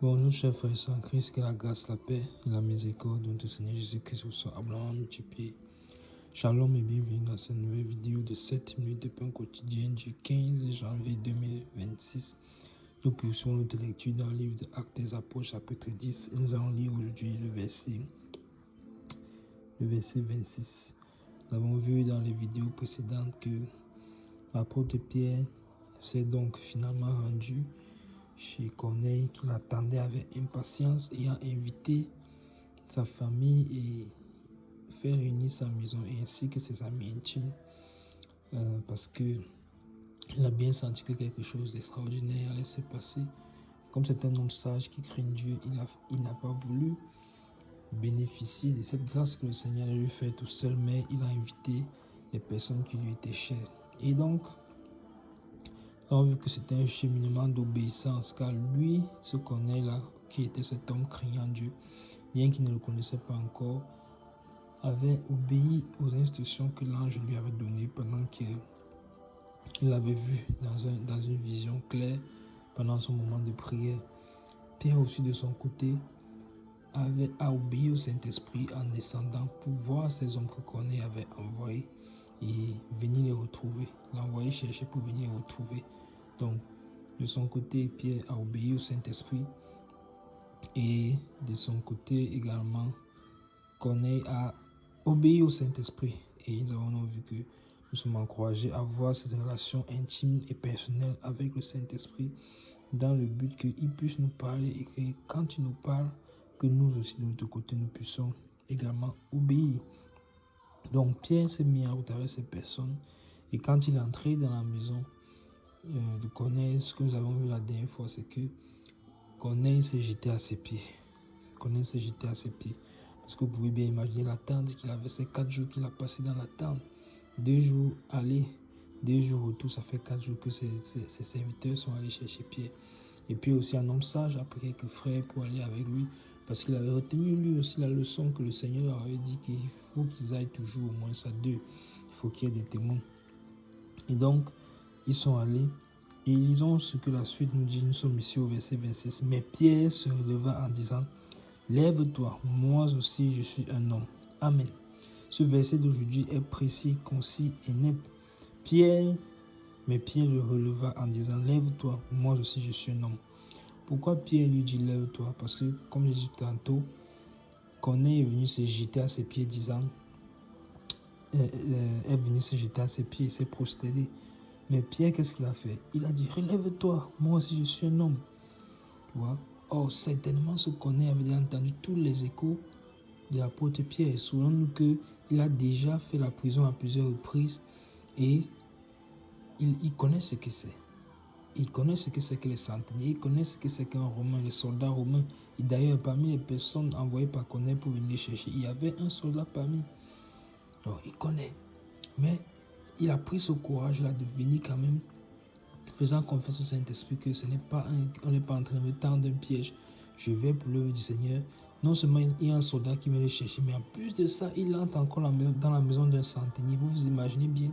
Bonjour chers frères et sœurs en Christ, que la grâce, la paix et la miséricorde de notre Seigneur Jésus-Christ vous soient abondamment multipliés. Shalom et bienvenue dans cette nouvelle vidéo de 7 minutes de pain quotidien du 15 janvier 2026. Nous poursuivons notre lecture dans le livre de Actes des Apôtres chapitre 10 et nous allons lire aujourd'hui le verset 26. Nous avons vu dans les vidéos précédentes que l'apôtre Pierre s'est donc finalement rendu chez Corneille qui l'attendait avec impatience et a invité sa famille et fait réunir sa maison ainsi que ses amis intimes parce que il a bien senti que quelque chose d'extraordinaire allait se passer. Comme c'est un homme sage qui craint Dieu, il n'a pas voulu bénéficier de cette grâce que le Seigneur lui fait tout seul, mais il a invité les personnes qui lui étaient chères. Et donc, on a vu que c'était un cheminement d'obéissance, car lui, ce Corneille-là, qui était cet homme craignant Dieu, bien qu'il ne le connaissait pas encore, avait obéi aux instructions que l'ange lui avait données pendant qu'il l'avait vu dans une vision claire pendant son moment de prière. Pierre aussi de son côté a obéi au Saint-Esprit en descendant pour voir ces hommes que Corneille avait envoyés et venir les retrouver, l'envoyer chercher pour venir les retrouver. Donc, de son côté, Pierre a obéi au Saint-Esprit et de son côté également, Corneille a obéi au Saint-Esprit. Et nous avons vu que nous sommes encouragés à avoir cette relation intime et personnelle avec le Saint-Esprit dans le but qu'il puisse nous parler et que quand il nous parle, que nous aussi de notre côté, nous puissions également obéir. Donc Pierre s'est mis en route avec ces personnes et quand il est entré dans la maison de Corneille, ce que nous avons vu la dernière fois, c'est que Corneille s'est jeté à ses pieds. Corneille s'est jeté à ses pieds. Parce que vous pouvez bien imaginer l'attente qu'il avait, ces 4 jours qu'il a passé dans l'attente. 2 jours aller, 2 jours retour, ça fait 4 jours que ses serviteurs sont allés chercher Pierre. Et puis aussi un homme sage a pris quelques frères pour aller avec lui. Parce qu'il avait retenu lui aussi la leçon que le Seigneur leur avait dit qu'il faut qu'ils aillent toujours au moins à 2. Il faut qu'il y ait des témoins. Et donc, ils sont allés. Et lisons ce que la suite nous dit. Nous sommes ici au verset 26. Mais Pierre se releva en disant: lève-toi, moi aussi je suis un homme. Amen. Ce verset d'aujourd'hui est précis, concis et net. Mais Pierre le releva en disant: lève-toi, moi aussi je suis un homme. Pourquoi Pierre lui dit lève-toi? Parce que, comme j'ai dit tantôt, Corneille est venu se jeter à ses pieds disant, est venu se jeter à ses pieds et s'est prosterné. Mais Pierre, qu'est-ce qu'il a fait? Il a dit: relève-toi, moi aussi je suis un homme. Tu vois? Or, certainement, ce Corneille avait déjà entendu tous les échos de l'apôtre Pierre. Souvenons-nous qu'il a déjà fait la prison à plusieurs reprises et il connaît ce que c'est. Il connaît ce que c'est que les centeniers, il connaît ce que c'est qu'un Romain, les soldats romains. Et d'ailleurs, parmi les personnes envoyées par Corneille pour venir les chercher, il y avait un soldat parmi. Donc, il connaît. Mais il a pris ce courage-là de venir quand même, faisant confiance au Saint-Esprit que on n'est pas en train de me tendre un piège. Je vais pour l'œuvre du Seigneur. Non seulement il y a un soldat qui vient le chercher, mais en plus de ça, il entre encore dans la maison d'un centenier. Vous vous imaginez bien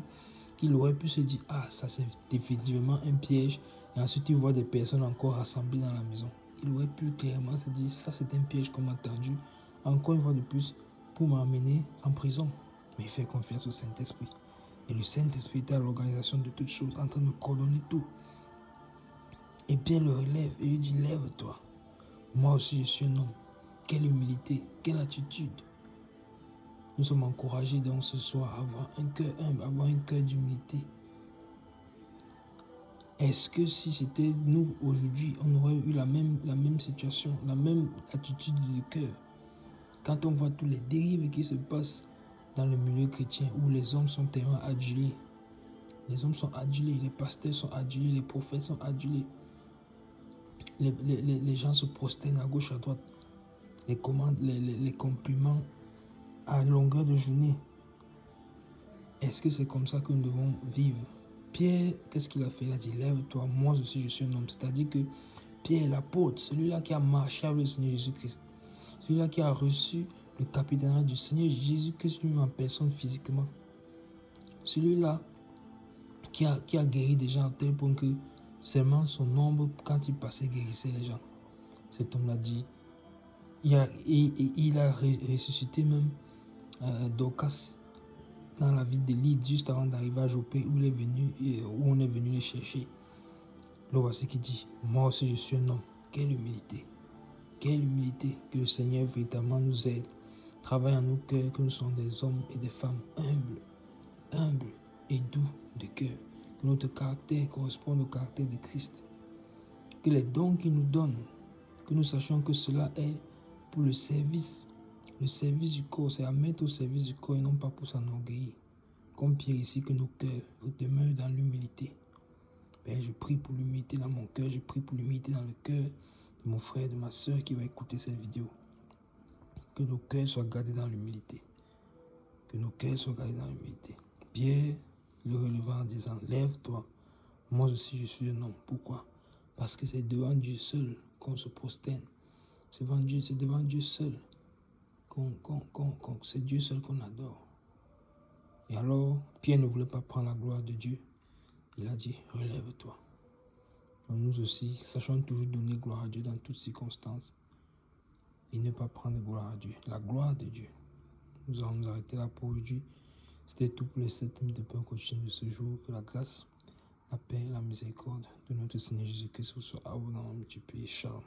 qu'il aurait pu se dire: ah, ça c'est définitivement un piège. Et ensuite, il voit des personnes encore rassemblées dans la maison. Il aurait pu clairement se dire: ça c'est un piège qu'on m'a tendu. Encore une fois de plus, pour m'amener en prison. Mais il fait confiance au Saint-Esprit. Et le Saint-Esprit est à l'organisation de toutes choses, en train de coordonner tout. Et Pierre le relève et lui dit: lève-toi. Moi aussi je suis un homme. Quelle humilité, quelle attitude. Nous sommes encouragés donc ce soir à avoir un cœur humble, à avoir un cœur d'humilité. Est-ce que si c'était nous aujourd'hui, on aurait eu la même situation, la même attitude de cœur? Quand on voit tous les dérives qui se passent dans le milieu chrétien où les hommes sont tellement adulés. Les hommes sont adulés, les pasteurs sont adulés, les prophètes sont adulés. Les gens se prosternent à gauche, à droite. Les compliments à longueur de journée. Est-ce que c'est comme ça que nous devons vivre? Pierre, qu'est-ce qu'il a fait? Il a dit: lève-toi, moi aussi je suis un homme. C'est-à-dire que Pierre est l'apôtre, celui-là qui a marché avec le Seigneur Jésus-Christ, celui-là qui a reçu le capitaine du Seigneur Jésus-Christ lui en personne physiquement, celui-là qui a guéri des gens à tel point que seulement son ombre, quand il passait, guérissait les gens. cet homme l'a dit. Il a ressuscité même Dorcas dans la ville de Lydde, juste avant d'arriver à Jopé, où on est venu les chercher. Le voici qui dit, moi aussi je suis un homme. Quelle humilité. Quelle humilité. Que le Seigneur véritablement nous aide. Travaille en nos cœurs, que nous sommes des hommes et des femmes humbles et doux de cœur. Que notre caractère corresponde au caractère de Christ. Que les dons qu'il nous donne, que nous sachions que cela est pour le service du corps, c'est à mettre au service du corps et non pas pour s'enorgueillir. Comme Pierre ici, que nos cœurs demeurent dans l'humilité. Père, je prie pour l'humilité dans mon cœur, je prie pour l'humilité dans le cœur de mon frère, de ma soeur qui va écouter cette vidéo. Que nos cœurs soient gardés dans l'humilité. Que nos cœurs soient gardés dans l'humilité. Pierre le releva en disant, lève-toi, moi aussi je suis un homme. Pourquoi? Parce que c'est devant Dieu seul qu'on se prosterne. C'est devant Dieu seul c'est Dieu seul qu'on adore. Et alors, Pierre ne voulait pas prendre la gloire de Dieu. Il a dit, relève-toi. Nous aussi, sachons toujours donner gloire à Dieu dans toutes circonstances et ne pas prendre gloire à Dieu, la gloire de Dieu. Nous allons nous arrêter là pour aujourd'hui. C'était tout pour les 7 minutes de pain quotidien de ce jour. Que la grâce, la paix et la miséricorde de notre Seigneur Jésus-Christ soit à vous dans notre pays. Shalom.